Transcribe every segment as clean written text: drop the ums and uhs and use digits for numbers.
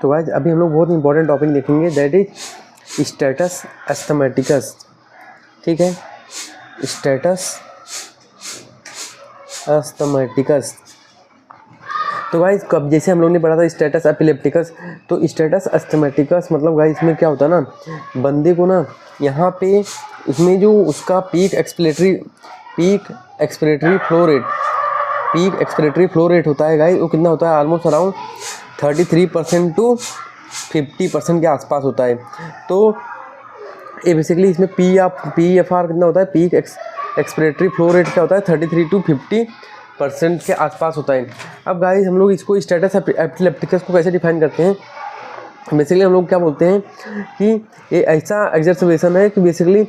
तो गाइस अभी हम लोग बहुत इंपॉर्टेंट टॉपिक देखेंगे, दैट इज स्टेटस एस्थमेटिकस। ठीक है, स्टेटस एस्थमेटिकस। तो गाइस कब जैसे हम लोग ने पढ़ा था स्टेटस एपिलेप्टिकस, तो स्टेटस एस्थमेटिकस मतलब गाइस इसमें क्या होता है ना, बंदे को ना यहाँ पे इसमें जो उसका पीक एक्सपिरेटरी फ्लो रेट होता है गाइस, वो कितना होता है, ऑलमोस्ट अराउंड 33% टू 50% के आसपास होता है। तो ये बेसिकली इसमें PEFR कितना होता है, पीक एक्सपिरेटरी फ्लो रेट क्या होता है, 33 टू 50% के आसपास होता है। अब गाइस हम लोग इसको स्टेटस एपिलेप्टिकस को कैसे डिफाइन करते हैं, बेसिकली हम लोग क्या बोलते हैं कि ये ऐसा एक्सरसाइजेशन है कि बेसिकली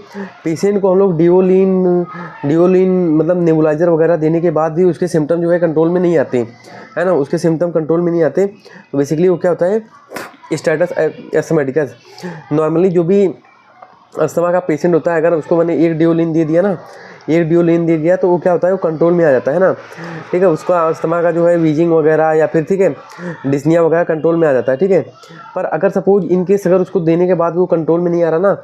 पेशेंट को हम लोग डिओलिन मतलब नेबुलाइजर वगैरह देने के बाद भी उसके सिम्टम जो है कंट्रोल में नहीं आते, है ना, उसके सिम्टम कंट्रोल में नहीं आते। तो बेसिकली वो क्या होता है, स्टेटस एस्थमेटिकस। नॉर्मली जो भी अस्थमा का पेशेंट होता है, अगर उसको मैंने एक डिओलिन दे दिया तो वो क्या होता है, वो कंट्रोल में आ जाता है ना। ठीक है, उसका अस्थमा का जो है वीजिंग वगैरह या फिर ठीक है डिस्निया वगैरह कंट्रोल में आ जाता है। ठीक है, पर अगर सपोज इन केस अगर उसको देने के बाद भी वो कंट्रोल में नहीं आ रहा ना,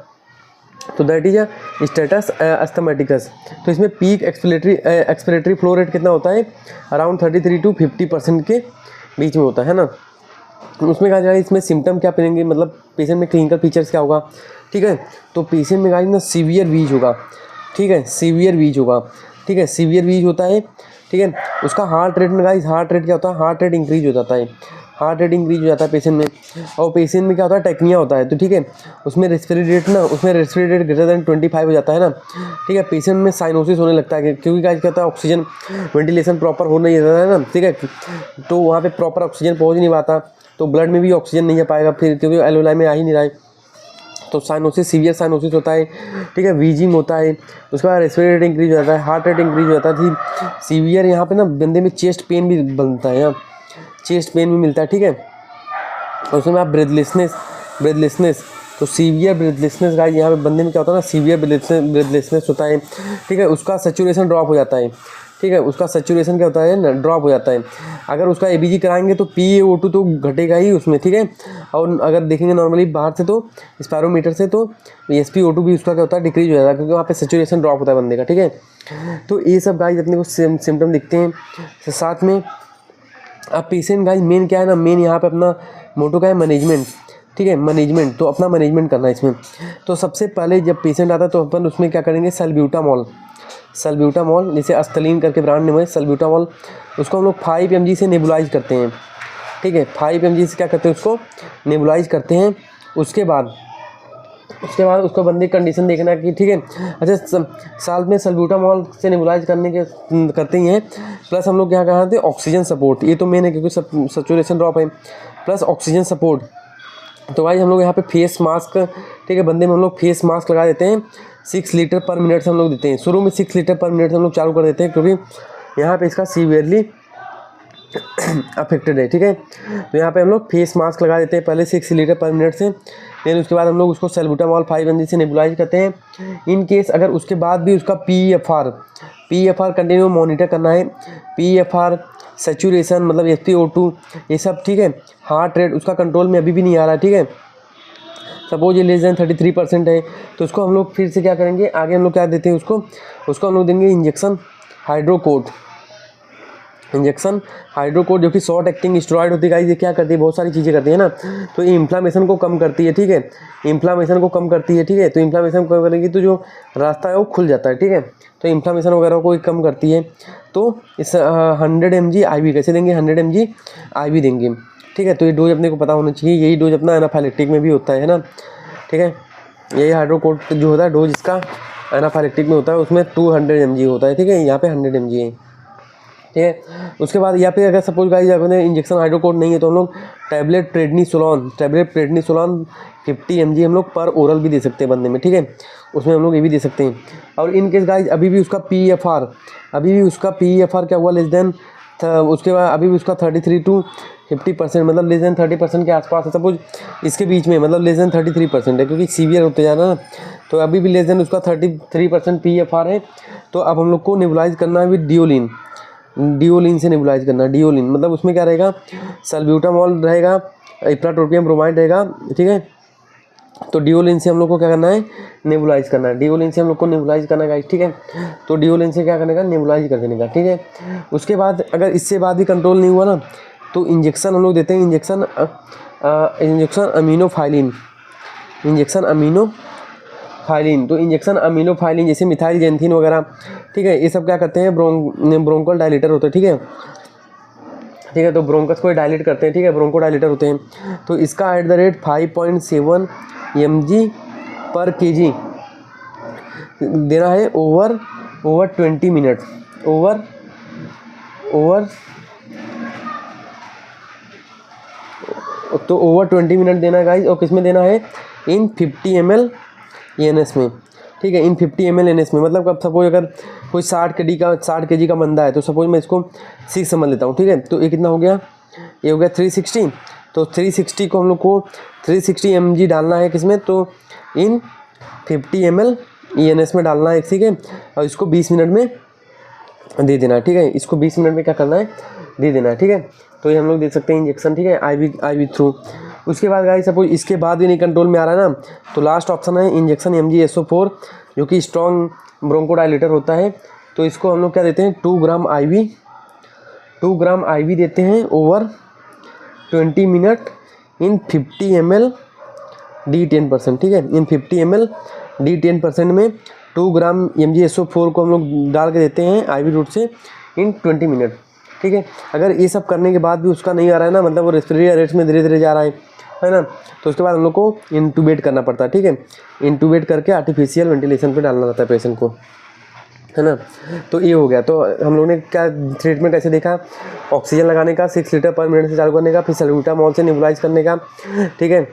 तो दैट इज अ स्टेटस एस्थमेटिकस। तो इसमें पीक एक्सपिरेटरी फ्लो रेट कितना होता है, अराउंड 33 टू 50% के बीच में होता है ना। उसमें कहा जाएगा इसमें सिम्टम क्या पड़ेंगे, मतलब पेशेंट में क्लिनिकल फीचर्स क्या होगा। ठीक है, तो पेशेंट में गाइस ना सीवियर वीज होगा। ठीक है, सीवियर वीज होता है। ठीक है, उसका हार्ट रेट में गाइस, हार्ट रेट क्या होता है, हार्ट रेट इंक्रीज हो जाता है पेशेंट में। और पेशेंट में क्या होता है, टेक्निया होता है। तो ठीक है, उसमें रेस्पिरेटरी रेट ग्रेटर देन 25 हो जाता है ना। ठीक है, पेशेंट में साइनोसिस होने लगता है, क्योंकि गाइस क्या होता है, ऑक्सीजन वेंटिलेशन प्रॉपर हो नहीं जाता है ना। ठीक है, तो वहाँ पे प्रॉपर ऑक्सीजन पहुँच नहीं पाता, तो ब्लड में भी ऑक्सीजन नहीं जा पाएगा फिर, क्योंकि एल्वेलाई में आ ही नहीं रहा है। तो साइनोसिस, सीवियर साइनोसिस होता है। ठीक है, वीजिंग होता है, उसके बाद रेस्पिरेटरी रेट इंक्रीज हो जाता है, हार्ट रेट इंक्रीज हो जाता है। सीवियर यहाँ पे ना बंदे में चेस्ट पेन भी बनता है, यहाँ चेस्ट पेन भी मिलता है। ठीक है, और उसमें आप ब्रेथलेसनेस, तो सीवियर ब्रेथलेसनेस गाइस यहाँ पे बंदे में क्या होता है ना, सीवियर ब्रेथलेसनेस होता है। ठीक है, उसका सैचुरेशन ड्रॉप हो जाता है। ठीक है, उसका सैचुरेशन क्या होता है ना, ड्रॉप हो जाता है। अगर उसका ABG कराएंगे तो PaO2 तो घटेगा ही उसमें। ठीक है, और अगर देखेंगे नॉर्मली बाहर से तो स्पायरोमीटर से, तो SpO2 भी उसका क्या होता है, डिक्रीज हो जाता है, क्योंकि वहाँ पे सैचुरेशन ड्रॉप होता है बंदे का। ठीक है, तो ये सब गाइस अपने को सिम्टम दिखते हैं। साथ में अब पेशेंट गाइस मेन क्या है ना, मेन यहाँ पे अपना मोटो क्या है, मैनेजमेंट। ठीक है, मैनेजमेंट, तो अपना मैनेजमेंट करना है इसमें। तो सबसे पहले जब पेशेंट आता है तो अपन उसमें क्या करेंगे, सल्ब्यूटामॉल, जैसे अस्तलीन करके ब्रांड नेम है सल्ब्यूटामॉल, उसको हम लोग 5 mg से नेबुलाइज करते हैं। ठीक है, 5 mg से क्या करते हैं, उसको नेबुलाइज करते हैं। उसके बाद उसको बंदे की कंडीशन देखना कि ठीक है, अच्छा साल में सल्ब्यूटामॉल से नेबुलाइज करते ही हैं। प्लस हम लोग क्या कहते हैं, ऑक्सीजन सपोर्ट, ये तो मेन है क्योंकि सैचुरेशन ड्रॉप है, प्लस ऑक्सीजन सपोर्ट। तो भाई हम लोग यहाँ पे फेस मास्क, ठीक है, बंदे में हम लोग फेस मास्क लगा देते हैं, 6 लीटर पर मिनट से हम लोग देते हैं। शुरू में 6 लीटर पर मिनट से हम लोग चालू कर देते हैं, क्योंकि यहाँ पे इसका सीवियरली अफेक्टेड है। ठीक है, तो यहाँ पे हम लोग फेस मास्क लगा देते हैं पहले 6 लीटर पर मिनट से, देन उसके बाद हम लोग उसको सल्ब्यूटामॉल 5 mg से नेबुलाइज करते हैं। इन केस अगर उसके बाद भी उसका PEFR कंटिन्यू मॉनिटर करना है, PEFR सैचुरेशन मतलब SpO2 ये सब, ठीक है, हार्ट रेट उसका कंट्रोल में अभी भी नहीं आ रहा। ठीक है, सपोज ये लेस देन 33% है, तो उसको हम लोग फिर से क्या करेंगे, आगे हम लोग क्या देते हैं, उसको हम लोग देंगे इंजेक्शन हाइड्रोकोट, जो कि शॉर्ट एक्टिंग स्टेरॉइड होती है गाइस। ये क्या करती है, बहुत सारी चीज़ें करती है ना, तो ये इन्फ्लामेशन को कम करती है। ठीक है, इन्फ्लामेशन को कम करती है। ठीक है, तो इन्फ्लामेशन को करेगी तो जो रास्ता है वो खुल जाता है। ठीक है, तो इन्फ्लामेशन वगैरह को कम करती है। तो इस 100 mg IV कैसे देंगे, 100 mg IV देंगे। ठीक है, तो ये डोज अपने को पता होना चाहिए, यही डोज अपना एनाफाइलेक्टिक में भी होता है ना। ठीक है, यही हाइड्रोकोट जो होता है डोज इसका एनाफाइलेक्टिक में होता है, उसमें 200 mg होता है। ठीक है, यहाँ पे 100 mg है। ठीक है, उसके बाद या फिर अगर सपोज गाइस अपने इंजेक्शन हाइड्रोकोट नहीं है तो हम लोग टैबलेट प्रेडनिसोलोन 50 mg हम लोग पर ओरल भी दे सकते हैं बंदे में। ठीक है, उसमें हम लोग ये भी दे सकते हैं। और इन केस गाइस अभी भी उसका PEFR क्या हुआ, लेस देन, उसके बाद अभी भी उसका 33 टू 50% मतलब लेस देन 30% के आसपास है। सपोज इसके बीच में मतलब लेस देन 33% है, क्योंकि सीवियर होते जा रहा है ना, तो अभी भी लेस देन उसका 33% PEFR है। तो अब हम लोग को नेबुलाइज करना है विद डिओलिन से नेबुलाइज करना है। डिओलिन मतलब उसमें क्या रहेगा, सल्ब्यूटामॉल रहेगा इप्राट्रोपियम ब्रोमाइड रहेगा, ठीक है। तो डिओलिन से हम लोग को क्या करना है, नेबुलाइज करना है। डिओलिन से हम लोग को नेबुलाइज करना है, ठीक है। तो डिओलिन से क्या करने का, नेबुलाइज कर देने का, ठीक है। उसके बाद अगर इससे बाद भी कंट्रोल नहीं हुआ ना तो इंजेक्शन हम लोग देते हैं, इंजेक्शन अमीनोफाइलिन, इंजेक्शन अमीनोफाइलिन। तो इंजेक्शन अमीनोफाइलिन जैसे मिथाइल जेंथिन वगैरह, ठीक है, ये सब क्या करते हैं, ब्रोंकल डायलेटर होते हैं, ठीक है, ठीक है। तो ब्रोंकस को डायलेट करते हैं, ठीक है, ब्रोंको डायलेटर होते हैं। तो इसका एट द रेट 5.7 mg पर kg देना है ओवर 20 मिनट, ओवर तो ओवर 20 मिनट देना है गाइज। और किस में देना है, इन 50 ml ENS में, ठीक है, इन 50 ml ENS में। मतलब अब सपोज अगर कोई 60 kg का बंदा है तो सपोज मैं इसको 6 ml लेता हूँ, ठीक है। तो ये कितना हो गया, ये हो गया 360। तो 360 को हम लोग को 360 mg डालना है किसमें, तो इन 50 ml ENS में डालना है, ठीक है। और इसको 20 मिनट में दे देना है, ठीक है। इसको 20 मिनट में क्या करना है, दे देना है, ठीक है। तो ये हम लोग दे सकते हैं इंजेक्शन, ठीक है, आईवी थ्रू। उसके बाद गाइस सपोज इसके बाद भी नहीं कंट्रोल में आ रहा है ना, तो लास्ट ऑप्शन है इंजेक्शन MgSO4 जो कि स्ट्रॉन्ग ब्रोंकोडाइलेटर होता है। तो इसको हम लोग क्या देते हैं, 2 ग्राम IV देते हैं over 20 minute in 50 ml D10%, ठीक है। इन 50 ml D10% में 2 ग्राम MgSO4 को हम लोग डाल के देते हैं IV रूट से इन 20 मिनट, ठीक है। अगर ये सब करने के बाद भी उसका नहीं आ रहा है ना, मतलब वो रेस्पिरेटरी रेट्स में धीरे धीरे जा रहा है ना, तो उसके बाद हम लोग को इंटूबेट करना पड़ता है, ठीक है। इंटूबेट करके आर्टिफिशियल वेंटिलेशन पे डालना रहता है पेशेंट को, है ना। तो ये हो गया। तो हम लोग ने क्या ट्रीटमेंट ऐसे देखा, ऑक्सीजन लगाने का 6 लीटर पर मिनट से चालू करने का, फिर सल्ब्यूटामॉल से नेबुलाइज करने का, ठीक है,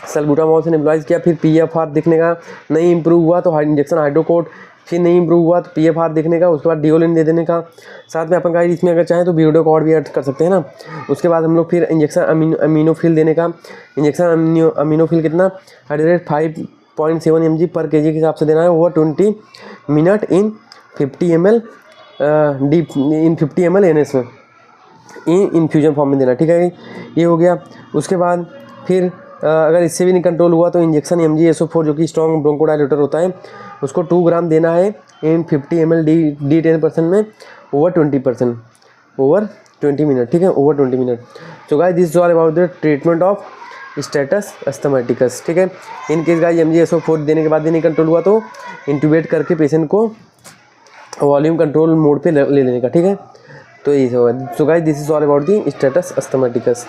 सल्ब्यूटामॉल से नेबुलाइज किया, फिर PFR दिखने का, नहीं इंप्रूव हुआ तो इंजेक्शन हाइड्रोकोट, फिर नहीं इंप्रूव हुआ तो PFR देखने का, उसके बाद डिओलिन दे देने का। साथ में अपन गाइस इसमें अगर चाहें तो वीडियोकॉर्ड भी ऐड कर सकते हैं ना। उसके बाद हम लोग फिर इंजेक्शन अमीनोफिल देने का, इंजेक्शन अमीनोफिल कितना 5.7 mg पर kg के हिसाब से देना है over 20 minute in 50 ml NS में, इन इन्फ्यूजन फॉर्म में देना, ठीक है। ये हो गया। उसके बाद फिर अगर इससे भी नहीं कंट्रोल हुआ तो इंजेक्शन MgSO4 जो कि स्ट्रॉन्ग ब्रोंकोडाइलेटर होता है उसको 2 ग्राम देना है इन 50 ml D10% में ओवर 20 मिनट, ठीक है, over 20 minute. So guys this is all about the treatment of status asthmaticus, ठीक है। इन केस गाइस MgSO4 देने के बाद भी नहीं कंट्रोल हुआ तो इंटूबेट करके पेशेंट को वॉल्यूम कंट्रोल मोड पे ले लेने का, ठीक है। तो ये होगा। So guys this is all about the status अस्थमैटिकस।